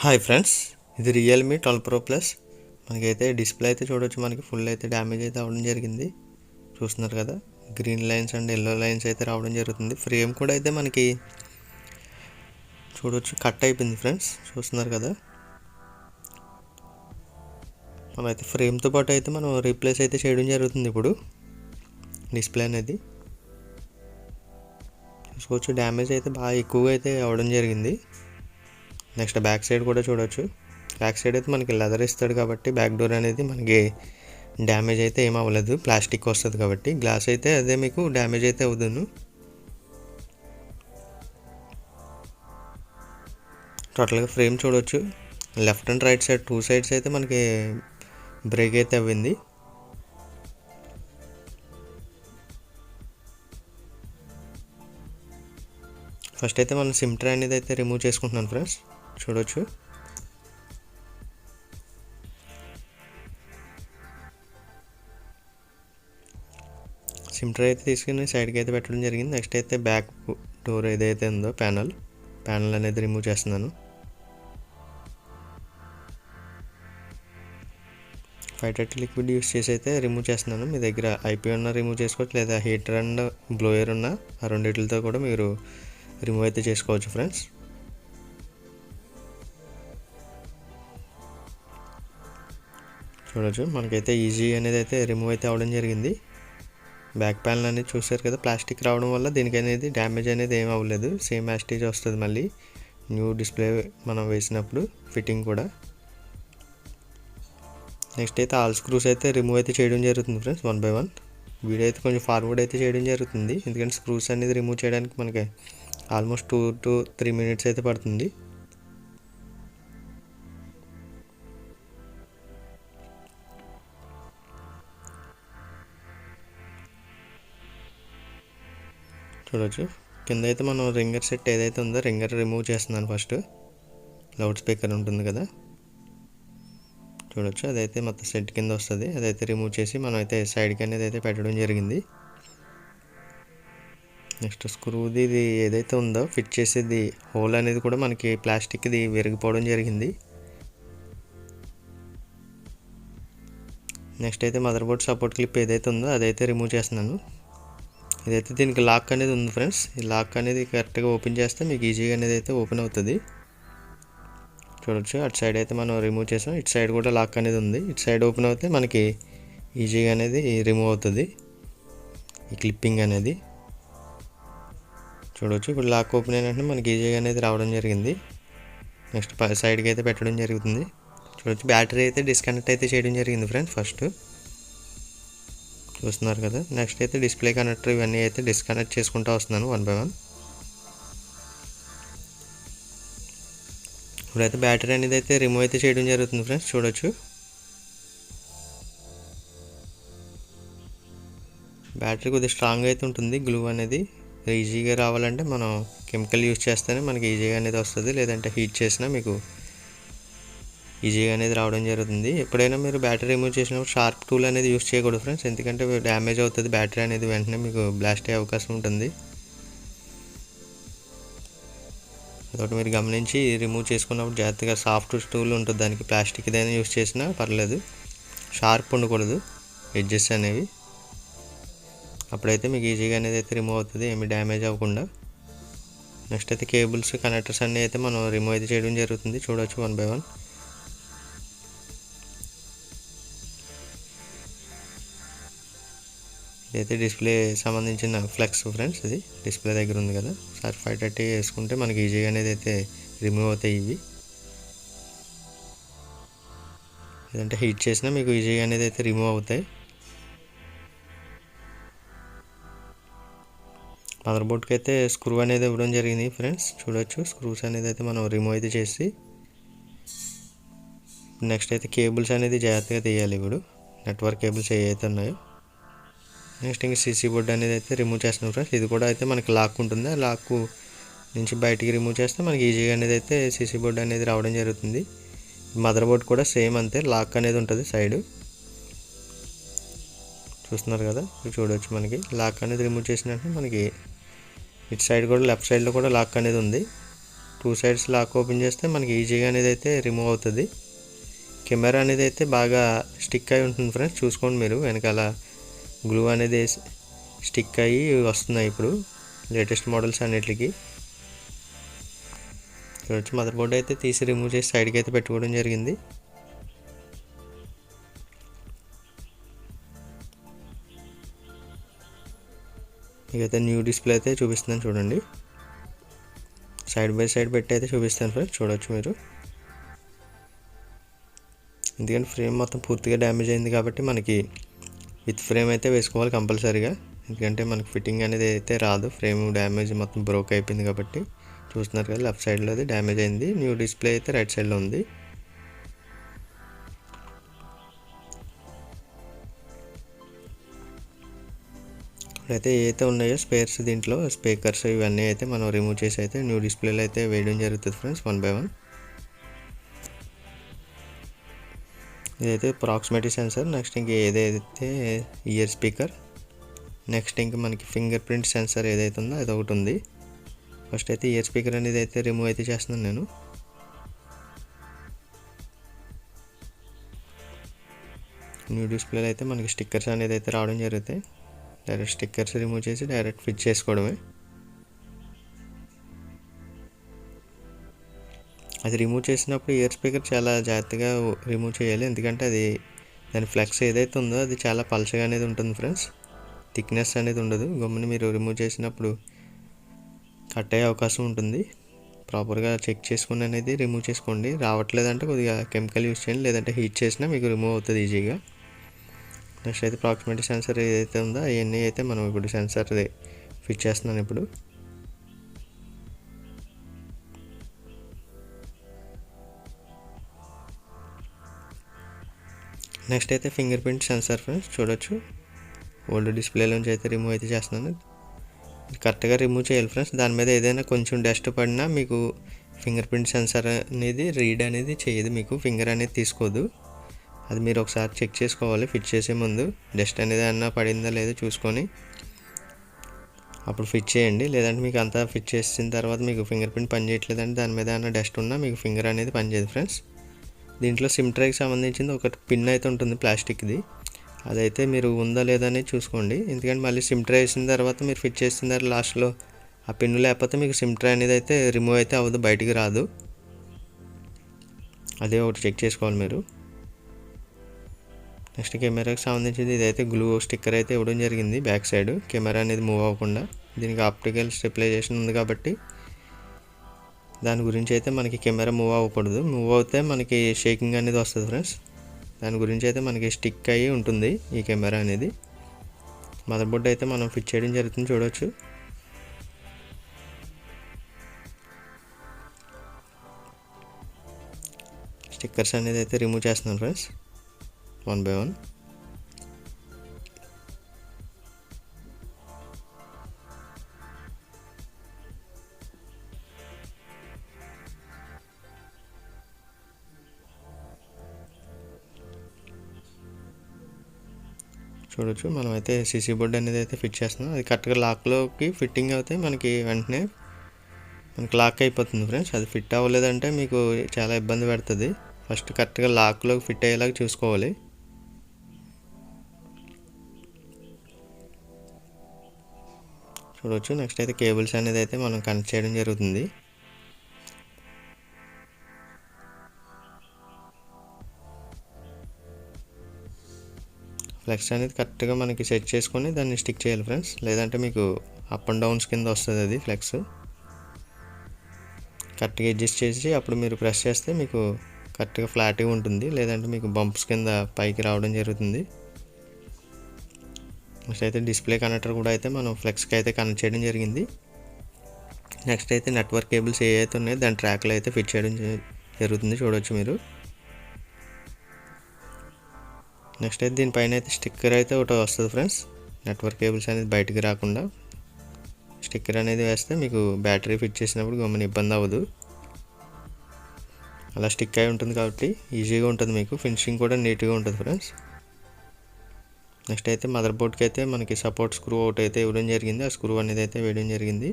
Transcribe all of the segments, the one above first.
Hi friends, ఇది Realme 12 pro plus. మనకైతే display అయితే చూడొచ్చు, మనకి ఫుల్ అయితే డ్యామేజ్ అయితే అవ్వడం జరిగింది. చూస్తున్నారు కదా, green lines and yellow lines అయితే రావడం జరుగుతుంది. ఫ్రేమ్ కూడా అయితే మనకి చూడొచ్చు కట్ అయిపోయింది ఫ్రెండ్స్. చూస్తున్నారు కదా, మనమైతే ఫ్రేమ్తో పాటు అయితే మనం రీప్లేస్ అయితే చేయడం జరుగుతుంది. ఇప్పుడు డిస్ప్లే అనేది చూసుకోవచ్చు, డ్యామేజ్ అయితే బాగా ఎక్కువగా అయితే అవ్వడం జరిగింది. నెక్స్ట్ బ్యాక్ సైడ్ కూడా చూడొచ్చు. బ్యాక్ సైడ్ అయితే మనకి లెదర్ ఇస్తాడు కాబట్టి బ్యాక్ డోర్ అనేది మనకి డ్యామేజ్ అయితే ఏం అవ్వలేదు, ప్లాస్టిక్ వస్తుంది కాబట్టి. గ్లాస్ అయితే అదే మీకు డ్యామేజ్ అయితే అవుతుంది. టోటల్గా ఫ్రేమ్ చూడొచ్చు, left and right side 2 sides అయితే మనకి బ్రేక్ అయితే అవ్వింది. ఫస్ట్ అయితే మనం సిమ్ ట్రే అనేది అయితే రిమూవ్ చేసుకుంటున్నాను ఫ్రెండ్స్. చూడొచ్చు, సిమ్ ట్రే అయితే తీసుకుని సైడ్కి అయితే పెట్టడం జరిగింది. నెక్స్ట్ అయితే బ్యాక్ డోర్ ఏదైతే ఉందో ప్యానల్ అనేది రిమూవ్ చేస్తున్నాను. 530 లిక్విడ్ యూస్ చేసి అయితే రిమూవ్ చేస్తున్నాను. మీ దగ్గర ఐపీ ఉన్న రిమూవ్ చేసుకోవచ్చు, లేదా హీటర్ అండ్ బ్లోయర్ ఉన్న ఆ రెండింటితో కూడా మీరు రిమూవ్ అయితే చేసుకోవచ్చు ఫ్రెండ్స్. చూడొచ్చు, మనకైతే ఈజీ అనేది అయితే రిమూవ్ అయితే అవ్వడం జరిగింది. బ్యాక్ ప్యానల్ అనేది చూసారు కదా, ప్లాస్టిక్ రావడం వల్ల దీనికి అనేది డ్యామేజ్ అనేది ఏం అవ్వలేదు, సేమ్ యాస్టేజ్ వస్తుంది. మళ్ళీ న్యూ డిస్ప్లే మనం వేసినప్పుడు ఫిట్టింగ్ కూడా. నెక్స్ట్ అయితే ఆల్ స్క్రూస్ అయితే రిమూవ్ అయితే చేయడం జరుగుతుంది ఫ్రెండ్స్, 1 by 1. వీడియో అయితే కొంచెం ఫార్వర్డ్ అయితే చేయడం జరుగుతుంది, ఎందుకంటే స్క్రూస్ అనేది రిమూవ్ చేయడానికి మనకి ఆల్మోస్ట్ 2 to 3 minutes అయితే పడుతుంది. చూడొచ్చు, కింద అయితే మనం రింగర్ సెట్ ఏదైతే ఉందో రింగర్ రిమూవ్ చేస్తున్నాను ఫస్ట్. లౌడ్ స్పీకర్ ఉంటుంది కదా, చూడొచ్చు, అదైతే మొత్తం సెట్ కింద వస్తుంది. అదైతే రిమూవ్ చేసి మనం అయితే సైడ్కి అనేది అయితే పెట్టడం జరిగింది. నెక్స్ట్ స్క్రూది ఇది ఏదైతే ఉందో ఫిట్ చేసేది హోల్ అనేది కూడా మనకి ప్లాస్టిక్ది విరిగిపోవడం జరిగింది. నెక్స్ట్ అయితే మదర్ బోర్డ్ సపోర్ట్ క్లిప్ ఏదైతే ఉందో అదైతే రిమూవ్ చేస్తున్నాను. ఇదైతే దీనికి లాక్ అనేది ఉంది ఫ్రెండ్స్. ఈ లాక్ అనేది కరెక్ట్గా ఓపెన్ చేస్తే మీకు ఈజీగా అనేది అయితే ఓపెన్ అవుతుంది. చూడొచ్చు, అటు సైడ్ అయితే మనం రిమూవ్ చేసాం, ఇటు సైడ్ కూడా లాక్ అనేది ఉంది. ఇటు సైడ్ ఓపెన్ అవుతే మనకి ఈజీగా అనేది రిమూవ్ అవుతుంది ఈ క్లిప్పింగ్ అనేది. చూడొచ్చు, ఇప్పుడు లాక్ ఓపెన్ అయినట్టు మనకి ఈజీగా అనేది రావడం జరిగింది. నెక్స్ట్ సైడ్కి అయితే పెట్టడం జరుగుతుంది. చూడొచ్చు, బ్యాటరీ అయితే డిస్కనెక్ట్ అయితే చేయడం జరిగింది ఫ్రెండ్స్ ఫస్ట్. చూస్తున్నారు కదా, నెక్స్ట్ అయితే డిస్ప్లే కనెక్టర్ ఇవన్నీ అయితే డిస్కనెక్ట్ చేసుకుంటూ వస్తున్నాను 1 by 1. ఇప్పుడైతే బ్యాటరీ అనేది అయితే రిమూవ్ అయితే చేయడం జరుగుతుంది ఫ్రెండ్స్. చూడొచ్చు, బ్యాటరీ కొద్దిగా స్ట్రాంగ్ అయితే ఉంటుంది. గ్లూ అనేది ఈజీగా రావాలంటే మనం కెమికల్ యూజ్ చేస్తేనే మనకి ఈజీగా అనేది వస్తుంది, లేదంటే హీట్ చేసినా మీకు ఈజీగా అనేది రావడం జరుగుతుంది. ఎప్పుడైనా మీరు బ్యాటరీ రిమూవ్ చేసినప్పుడు షార్ప్ టూల్ అనేది యూజ్ చేయకూడదు ఫ్రెండ్స్, ఎందుకంటే డ్యామేజ్ అవుతుంది బ్యాటరీ అనేది, వెంటనే మీకు బ్లాస్ట్ అయ్యే అవకాశం ఉంటుంది. అదొకటి మీరు గమనించి రిమూవ్ చేసుకున్నప్పుడు జాగ్రత్తగా సాఫ్ట్ టూల్ ఉంటుంది, దానికి ప్లాస్టిక్ ఏదైనా యూజ్ చేసినా పర్లేదు, షార్ప్ ఉండకూడదు ఎడ్జెస్ అనేవి. అప్పుడైతే మీకు ఈజీగా అనేది అయితే రిమూవ్ అవుతుంది, ఏమి డ్యామేజ్ అవ్వకుండా. నెక్స్ట్ అయితే కేబుల్స్ కనెక్టర్స్ అన్నీ అయితే మనం రిమూవ్ అయితే చేయడం జరుగుతుంది. చూడొచ్చు 1 by 1. ఇదైతే డిస్ప్లే సంబంధించిన ఫ్లెక్స్ ఫ్రెండ్స్, ఇది డిస్ప్లే దగ్గర ఉంది కదా. ఒకసారి 530 వేసుకుంటే మనకి ఈజీగా అనేది అయితే రిమూవ్ అవుతాయి ఇవి. లేదంటే హీట్ చేసినా మీకు ఈజీగా అనేది అయితే రిమూవ్ అవుతాయి. మదర్ బోర్డ్కి అయితే స్క్రూ అనేది ఇవ్వడం జరిగింది ఫ్రెండ్స్. చూడొచ్చు, స్క్రూస్ అనేది అయితే మనం రిమూవ్ అయితే చేసి, నెక్స్ట్ అయితే కేబుల్స్ అనేది జాగ్రత్తగా తీయాలి. ఇప్పుడు నెట్వర్క్ కేబుల్స్ ఏవైతే ఉన్నాయో. నెక్స్ట్ ఇంకా సీసీ బోర్డ్ అనేది అయితే రిమూవ్ చేస్తున్నాం ఫ్రెండ్స్. ఇది కూడా అయితే మనకి లాక్ ఉంటుంది, ఆ లాక్ నుంచి బయటికి రిమూవ్ చేస్తే మనకి ఈజీగా అనేది అయితే సీసీ బోర్డ్ అనేది రావడం జరుగుతుంది. మదర్ బోర్డ్ కూడా సేమ్ అంతే, లాక్ అనేది ఉంటుంది సైడ్. చూస్తున్నారు కదా, చూడవచ్చు, మనకి లాక్ అనేది రిమూవ్ చేసినట్టు మనకి ఇటు సైడ్ కూడా లెఫ్ట్ సైడ్లో కూడా లాక్ అనేది ఉంది. 2 సైడ్స్ లాక్ ఓపెన్ చేస్తే మనకి ఈజీగా అనేది అయితే రిమూవ్ అవుతుంది. కెమెరా అనేది అయితే బాగా స్టిక్ అయి ఉంటుంది ఫ్రెండ్స్. చూసుకోండి మీరు, వెనకాల గ్లూ అనేది స్టిక్ అయ్యి వస్తున్నాయి ఇప్పుడు లేటెస్ట్ మోడల్స్ అన్నిటికి. చూడొచ్చు, మదర్ బోర్డ్ అయితే తీసి రిమూవ్ చేసి సైడ్కి అయితే పెట్టుకోవడం జరిగింది. ఇకైతే న్యూ డిస్ప్లే అయితే చూపిస్తున్నాను చూడండి. సైడ్ బై సైడ్ పెట్టి అయితే చూపిస్తాను ఫ్రెండ్స్, చూడొచ్చు మీరు. ఎందుకంటే ఫ్రేమ్ మొత్తం పూర్తిగా డ్యామేజ్ అయింది కాబట్టి మనకి విత్ ఫ్రేమ్ అయితే వేసుకోవాలి కంపల్సరీగా. ఎందుకంటే మనకి ఫిట్టింగ్ అనేది అయితే రాదు, ఫ్రేమ్ డ్యామేజ్ మొత్తం బ్రోక్ అయిపోయింది కాబట్టి. చూస్తున్నారు కదా, లెఫ్ట్ సైడ్లో అది డ్యామేజ్ అయింది. న్యూ డిస్ప్లే అయితే రైట్ సైడ్లో ఉంది. అయితే ఏవైతే ఉన్నాయో స్పేర్స్, దీంట్లో స్పీకర్స్ ఇవన్నీ అయితే మనం రిమూవ్ చేసి అయితే న్యూ డిస్ప్లేలో అయితే వేయడం జరుగుతుంది ఫ్రెండ్స్, 1 by 1. ఇదైతే ప్రాక్సిమిటీ సెన్సర్. నెక్స్ట్ ఇంక ఏదైతే ఇయర్ స్పీకర్. నెక్స్ట్ ఇంక మనకి ఫింగర్ ప్రింట్ సెన్సర్ ఏదైతే ఉందో అది ఒకటి ఉంది. ఫస్ట్ అయితే ఇయర్ స్పీకర్ అనేది అయితే రిమూవ్ అయితే చేస్తున్నాను నేను. న్యూ డిస్ప్లేలో అయితే మనకి స్టిక్కర్స్ అనేది అయితే రావడం జరుగుతాయి. డైరెక్ట్ స్టిక్కర్స్ రిమూవ్ చేసి డైరెక్ట్ ఫిట్ చేసుకోవడమే. అది రిమూవ్ చేసినప్పుడు ఇయర్ స్పీకర్ చాలా జాగ్రత్తగా రిమూవ్ చేయాలి, ఎందుకంటే అది దాని ఫ్లెక్స్ ఏదైతే ఉందో అది చాలా పల్చగా అనేది ఉంటుంది ఫ్రెండ్స్. థిక్నెస్ అనేది ఉండదు. గమ్ముని మీరు రిమూవ్ చేసినప్పుడు కట్ అయ్యే అవకాశం ఉంటుంది. ప్రాపర్గా చెక్ చేసుకుని అనేది రిమూవ్ చేసుకోండి. రావట్లేదంటే కొద్దిగా కెమికల్ యూస్ చేయండి, లేదంటే హీట్ చేసినా మీకు రిమూవ్ అవుతుంది ఈజీగా. నెక్స్ట్ అయితే ప్రాక్సిమిటీ సెన్సర్ ఏదైతే ఉందో అవన్నీ అయితే మనం ఇప్పుడు సెన్సర్ ఫిట్ చేస్తున్నాను ఇప్పుడు. నెక్స్ట్ అయితే ఫింగర్ ప్రింట్ సెన్సర్ ఫ్రెండ్స్, చూడొచ్చు. ఓల్డ్ డిస్ప్లేలోంచి అయితే రిమూవ్ అయితే చేస్తున్నాను. కరెక్ట్గా రిమూవ్ చేయాలి ఫ్రెండ్స్. దాని మీద ఏదైనా కొంచెం డస్ట్ పడినా మీకు ఫింగర్ ప్రింట్ సెన్సర్ అనేది రీడ్ అనేది చేయదు, మీకు ఫింగర్ అనేది తీసుకోదు. అది మీరు ఒకసారి చెక్ చేసుకోవాలి ఫిట్ చేసే ముందు. డస్ట్ అనేది అన్నా పడిందా లేదో చూసుకొని అప్పుడు ఫిట్ చేయండి. లేదంటే మీకు అంతా ఫిట్ చేసిన తర్వాత మీకు ఫింగర్ ప్రింట్ పని చేయట్లేదంటే దాని మీద ఏమైనా డస్ట్ ఉన్నా మీకు ఫింగర్ అనేది పనిచేయదు ఫ్రెండ్స్. దీంట్లో సిమ్ ట్రైకి సంబంధించింది ఒక పిన్ అయితే ఉంటుంది ప్లాస్టిక్ది, అదైతే మీరు ఉందా లేదా అనేది చూసుకోండి. ఎందుకంటే మళ్ళీ సిమ్ ట్రై వేసిన తర్వాత మీరు ఫిట్ చేసిన తర్వాత లాస్ట్లో ఆ పిన్ లేకపోతే మీకు సిమ్ ట్రై అనేది అయితే రిమూవ్ అయితే అవ్వదు, బయటికి రాదు. అదే ఒకటి చెక్ చేసుకోవాలి మీరు. నెక్స్ట్ కెమెరాకి సంబంధించింది ఇదైతే గ్లూ స్టిక్కర్ అయితే ఇవ్వడం జరిగింది బ్యాక్ సైడ్, కెమెరా అనేది మూవ్ అవ్వకుండా. దీనికి ఆప్టికల్ స్టెబిలైజేషన్ ఉంది కాబట్టి దాని గురించి అయితే మనకి కెమెరా మూవ్ అవ్వకూడదు. మూవ్ అవుతే మనకి షేకింగ్ అనేది వస్తుంది ఫ్రెండ్స్. దాని గురించి అయితే మనకి స్టిక్ అయ్యి ఉంటుంది ఈ కెమెరా అనేది. మదర్ బోర్డ్ అయితే మనం ఫిట్ చేయడం జరుగుతుంది, చూడవచ్చు. స్టిక్కర్స్ అనేది అయితే రిమూవ్ చేస్తున్నాను ఫ్రెండ్స్, 1 by 1. చూడొచ్చు, మనమైతే సీసీ బోర్డ్ అనేది అయితే ఫిట్ చేస్తున్నాం. అది కరెక్ట్గా లాక్లోకి ఫిట్టింగ్ అవుతే మనకి వెంటనే మనకి లాక్ అయిపోతుంది ఫ్రెండ్స్. అది ఫిట్ అవ్వలేదంటే మీకు చాలా ఇబ్బంది పెడుతుంది. ఫస్ట్ కరెక్ట్గా లాక్లోకి ఫిట్ అయ్యేలాగా చూసుకోవాలి. చూడవచ్చు. నెక్స్ట్ అయితే కేబుల్స్ అనేది అయితే మనం కనెక్ట్ చేయడం జరుగుతుంది. ఫ్లెక్స్ అనేది కరెక్ట్గా మనకి సెట్ చేసుకొని దాన్ని స్టిక్ చేయాలి ఫ్రెండ్స్, లేదంటే మీకు అప్ అండ్ డౌన్స్ కింద వస్తుంది అది ఫ్లెక్స్. కరెక్ట్గా అడ్జస్ట్ చేసి అప్పుడు మీరు ప్రెస్ చేస్తే మీకు కరెక్ట్గా ఫ్లాట్గా ఉంటుంది, లేదంటే మీకు బంప్స్ కింద పైకి రావడం జరుగుతుంది. నెక్స్ట్ అయితే డిస్ప్లే కనెక్టర్ కూడా అయితే మనం ఫ్లెక్స్కి అయితే కనెక్ట్ చేయడం జరిగింది. నెక్స్ట్ అయితే నెట్వర్క్ కేబుల్స్ ఏ అయితే ఉన్నాయో దాని ట్రాక్లో అయితే ఫిట్ చేయడం జరుగుతుంది, చూడవచ్చు మీరు. నెక్స్ట్ అయితే దీనిపైన అయితే స్టిక్కర్ అయితే ఒకటి వస్తుంది ఫ్రెండ్స్, నెట్వర్క్ కేబుల్స్ అనేది బయటికి రాకుండా స్టిక్కర్ అనేది వేస్తే మీకు బ్యాటరీ ఫిట్ చేసినప్పుడు గమ్మున ఇబ్బంది అవ్వదు. అలా స్టిక్ అయి ఉంటుంది కాబట్టి ఈజీగా ఉంటుంది, మీకు ఫినిషింగ్ కూడా నీట్గా ఉంటుంది ఫ్రెండ్స్. నెక్స్ట్ అయితే మదర్ బోర్డ్కి అయితే మనకి సపోర్ట్ స్క్రూ ఒకటి అయితే ఇవ్వడం జరిగింది, ఆ స్క్రూ అనేది అయితే వేయడం జరిగింది.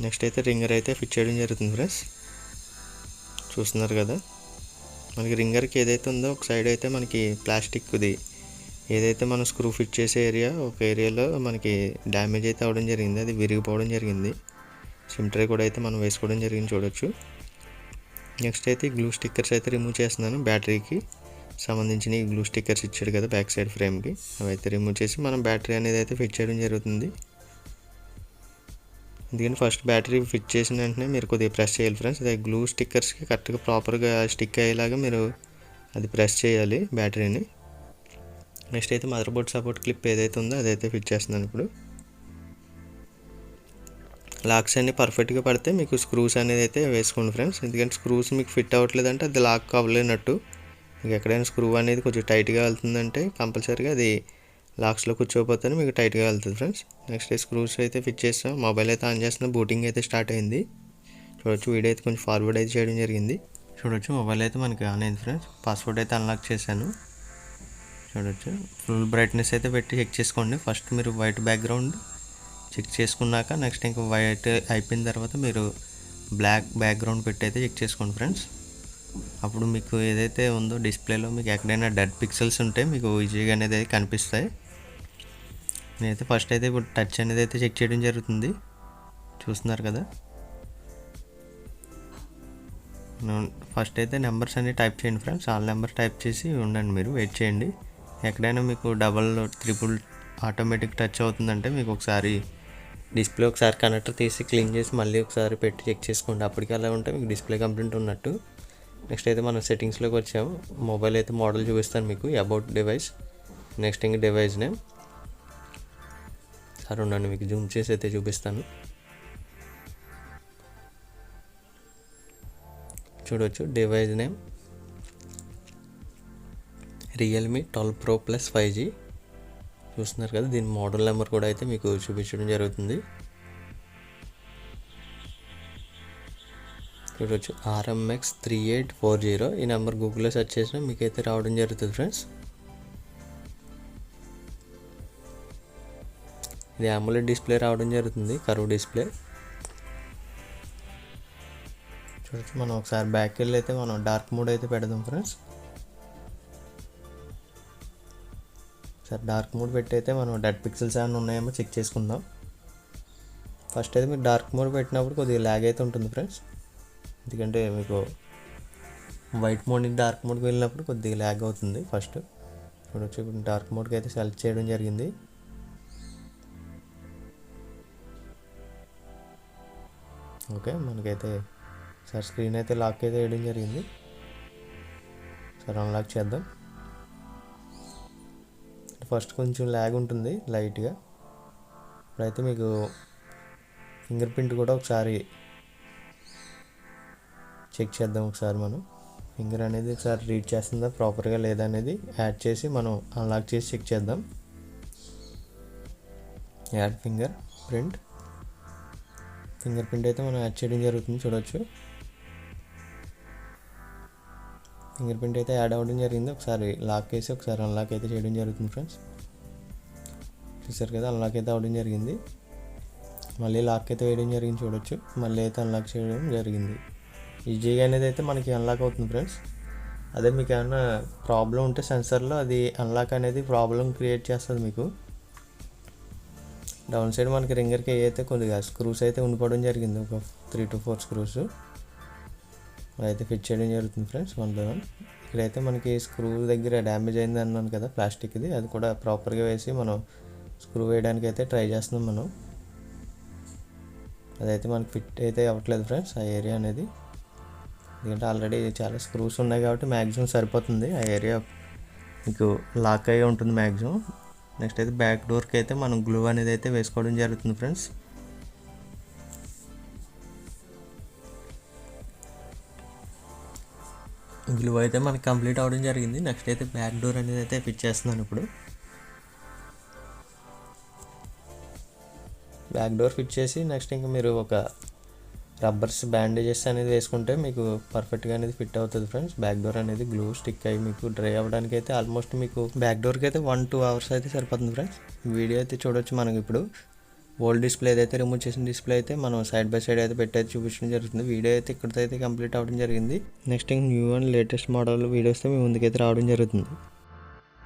నెక్స్ట్ అయితే రింగర్ అయితే ఫిట్ చేయడం జరుగుతుంది ఫ్రెండ్స్. చూస్తున్నారు కదా, మనకి రింగర్కి ఏదైతే ఉందో ఒక సైడ్ అయితే మనకి ప్లాస్టిక్ది ఏదైతే మనం స్క్రూ ఫిట్ చేసే ఏరియా ఒక ఏరియాలో మనకి డ్యామేజ్ అయితే అవ్వడం జరిగింది, అది విరిగిపోవడం జరిగింది. సిమ్ ట్రే కూడా అయితే మనం వేసుకోవడం జరిగింది చూడొచ్చు. నెక్స్ట్ అయితే గ్లూ స్టిక్కర్స్ అయితే రిమూవ్ చేస్తున్నాను. బ్యాటరీకి సంబంధించిన ఈ గ్లూ స్టిక్కర్స్ ఇచ్చాడు కదా బ్యాక్ సైడ్ ఫ్రేమ్కి, అవి అయితే రిమూవ్ చేసి మనం బ్యాటరీ అనేది అయితే ఫిట్ చేయడం జరుగుతుంది. ఎందుకంటే ఫస్ట్ బ్యాటరీ ఫిట్ చేసిన వెంటనే మీరు కొద్దిగా ప్రెస్ చేయాలి ఫ్రెండ్స్. అదే గ్లూ స్టిక్కర్స్కి కరెక్ట్గా ప్రాపర్గా స్టిక్ అయ్యేలాగా మీరు అది ప్రెస్ చేయాలి బ్యాటరీని. నెక్స్ట్ అయితే మదర్ బోర్డ్ సపోర్ట్ క్లిప్ ఏదైతే ఉందో అదైతే ఫిట్ చేస్తున్నాను ఇప్పుడు. లాక్స్ అన్నీ పర్ఫెక్ట్గా పడితే మీకు స్క్రూస్ అనేది అయితే వేసుకోండి ఫ్రెండ్స్. ఎందుకంటే స్క్రూస్ మీకు ఫిట్ అవ్వట్లేదంటే అది లాక్ అవ్వలేనట్టు. మీకు ఎక్కడైనా స్క్రూ అనేది కొంచెం టైట్గా వెళ్తుందంటే కంపల్సరీగా అది లాక్స్లో కూర్చోపోతే మీకు టైట్గా వెళ్తుంది ఫ్రెండ్స్. నెక్స్ట్ స్క్రూస్ అయితే ఫిట్ చేస్తాం. మొబైల్ అయితే ఆన్ చేస్తున్నా, బూటింగ్ అయితే స్టార్ట్ అయింది చూడొచ్చు. వీడియో అయితే కొంచెం ఫార్వర్డ్ అయితే చేయడం జరిగింది చూడొచ్చు. మొబైల్ అయితే మనకి ఆన్ అయింది ఫ్రెండ్స్. పాస్వర్డ్ అయితే అన్లాక్ చేశాను చూడొచ్చు. ఫుల్ బ్రైట్నెస్ అయితే పెట్టి చెక్ చేసుకోండి. ఫస్ట్ మీరు వైట్ బ్యాక్గ్రౌండ్ చెక్ చేసుకున్నాక నెక్స్ట్ ఇంకా వైట్ అయిపోయిన తర్వాత మీరు బ్లాక్ బ్యాక్గ్రౌండ్ పెట్టి అయితే చెక్ చేసుకోండి ఫ్రెండ్స్. అప్పుడు మీకు ఏదైతే ఉందో డిస్ప్లేలో మీకు ఎక్కడైనా డెడ్ పిక్సెల్స్ ఉంటే మీకు ఈజీగా అనేది కనిపిస్తాయి. నేనైతే ఫస్ట్ అయితే ఇప్పుడు టచ్ అనేది అయితే చెక్ చేయడం జరుగుతుంది చూస్తున్నారు కదా. ఫస్ట్ అయితే నెంబర్స్ అన్ని టైప్ చేయండి ఫ్రెండ్స్. ఆల్ నెంబర్ టైప్ చేసి ఉండండి, మీరు వెయిట్ చేయండి. ఎక్కడైనా మీకు డబల్ ట్రిపుల్ ఆటోమేటిక్ టచ్ అవుతుందంటే మీకు ఒకసారి డిస్ప్లే ఒకసారి కనెక్టర్ తీసి క్లీన్ చేసి మళ్ళీ ఒకసారి పెట్టి చెక్ చేసుకోండి. అప్పటికి అలా ఉంటే మీకు డిస్ప్లే కంప్లీట్ ఉన్నట్టు. నెక్స్ట్ అయితే మనం సెట్టింగ్స్లోకి వచ్చాము. మొబైల్ అయితే మోడల్ చూపిస్తాను మీకు, అబౌట్ డివైస్, నెక్స్ట్ ఇంక డివైస్ నేమ్. సరే ఉండండి, మీకు జూమ్ చేసి అయితే చూపిస్తాను చూడవచ్చు. Device name Realme 12 Pro Plus 5G చూస్తున్నారు కదా. దీని మోడల్ నెంబర్ కూడా అయితే మీకు చూపించడం జరుగుతుంది చూడవచ్చు. RMX 3840 ఈ నెంబర్ గూగుల్లో సెర్చ్ చేసినా మీకు అయితే రావడం జరుగుతుంది ఫ్రెండ్స్. ఇది AMOLED డిస్ప్లే రావడం జరుగుతుంది, కర్వ్ డిస్ప్లే చూడవచ్చు. మనం ఒకసారి బ్యాక్ వెళ్ళి అయితే మనం డార్క్ మోడ్ అయితే పెడదాం ఫ్రెండ్స్. సార్ డార్క్ మోడ్ పెట్టి అయితే మనం డెడ్ పిక్సెల్స్ ఏమైనా ఉన్నాయేమో చెక్ చేసుకుందాం. ఫస్ట్ అయితే మీరు డార్క్ మోడ్ పెట్టినప్పుడు కొద్దిగా ల్యాగ్ అయితే ఉంటుంది ఫ్రెండ్స్. ఎందుకంటే మీకు వైట్ మోడ్ నుంచి డార్క్ మోడ్కి వెళ్ళినప్పుడు కొద్దిగా ల్యాగ్ అవుతుంది. ఫస్ట్ చూడవచ్చు. ఇప్పుడు డార్క్ మోడ్కి అయితే సెలెక్ట్ చేయడం జరిగింది. ఓకే, మనకైతే సార్ స్క్రీన్ అయితే లాక్ అయితే వేయడం జరిగింది. సార్ అన్లాక్ చేద్దాం. ఫస్ట్ కొంచెం ల్యాగ్ ఉంటుంది లైట్గా. ఇప్పుడైతే మీకు ఫింగర్ ప్రింట్ కూడా ఒకసారి చెక్ చేద్దాం. ఒకసారి మనం ఫింగర్ అనేది ఒకసారి రీడ్ చేస్తుందా ప్రాపర్గా లేదా అనేది యాడ్ చేసి మనం అన్లాక్ చేసి చెక్ చేద్దాం. యాడ్ ఫింగర్ ప్రింట్ అయితే మనం యాడ్ చేయడం జరుగుతుంది చూడవచ్చు. ఫింగర్ ప్రింట్ అయితే యాడ్ అవ్వడం జరిగింది. ఒకసారి లాక్ చేసి ఒకసారి అన్లాక్ అయితే చేయడం జరుగుతుంది ఫ్రెండ్స్. చూసారు కదా, అన్లాక్ అయితే అవ్వడం జరిగింది. మళ్ళీ లాక్ అయితే వేయడం జరిగింది చూడవచ్చు. మళ్ళీ అయితే అన్లాక్ చేయడం జరిగింది. ఈజీగా అనేది అయితే మనకి అన్లాక్ అవుతుంది ఫ్రెండ్స్. అదే మీకు ఏమైనా ప్రాబ్లం ఉంటే సెన్సర్లో అది అన్లాక్ అనేది ప్రాబ్లం క్రియేట్ చేస్తుంది మీకు. డౌన్ సైడ్ మనకి రింగర్కి అయితే కొద్దిగా స్క్రూస్ అయితే ఉండిపోవడం జరిగింది, ఒక 3 to 4 స్క్రూస్ అయితే ఫిట్ చేయడం జరుగుతుంది ఫ్రెండ్స్ 1 by 1. ఇక్కడైతే మనకి స్క్రూ దగ్గర డ్యామేజ్ అయింది అన్నాను కదా ప్లాస్టిక్ది, అది కూడా ప్రాపర్గా వేసి మనం స్క్రూ వేయడానికి అయితే ట్రై చేస్తున్నాం మనం. అదైతే మనకి ఫిట్ అయితే అవ్వట్లేదు ఫ్రెండ్స్ ఆ ఏరియా అనేది. ఎందుకంటే ఆల్రెడీ చాలా స్క్రూస్ ఉన్నాయి కాబట్టి మ్యాక్సిమం సరిపోతుంది. ఆ ఏరియా మీకు లాక్ అయ్యి ఉంటుంది మ్యాక్సిమం. నెక్స్ట్ అయితే బ్యాక్ డోర్కి అయితే మనం గ్లూ అనేది అయితే వేసుకోవడం జరుగుతుంది ఫ్రెండ్స్. గ్లూ అయితే మనకి కంప్లీట్ అవ్వడం జరిగింది. నెక్స్ట్ అయితే బ్యాక్ డోర్ అనేది అయితే ఫిట్ చేస్తున్నాను ఇప్పుడు. బ్యాక్ డోర్ ఫిట్ చేసి నెక్స్ట్ ఇంకా మీరు ఒక రబ్బర్స్ బ్యాండేజెస్ అనేది వేసుకుంటే మీకు పర్ఫెక్ట్గా అనేది ఫిట్ అవుతుంది ఫ్రెండ్స్. బ్యాక్ డోర్ అనేది గ్లూ స్టిక్ అయ్యి మీకు డ్రై అవ్వడానికి అయితే ఆల్మోస్ట్ మీకు బ్యాక్ డోర్కి అయితే 1-2 hours అయితే సరిపోతుంది ఫ్రెండ్స్. వీడియో అయితే చూడొచ్చు మనకి ఇప్పుడు ఓల్డ్ డిస్ప్లే ఏదైతే రిమూవ్ చేసిన డిస్ప్లే అయితే మనం సైడ్ బై సైడ్ అయితే పెట్టేది చూపించడం జరుగుతుంది. వీడియో అయితే ఇక్కడితో అయితే కంప్లీట్ అవ్వడం జరిగింది. Next new and latest model వీడియోస్తో మీ ముందుకైతే రావడం జరుగుతుంది.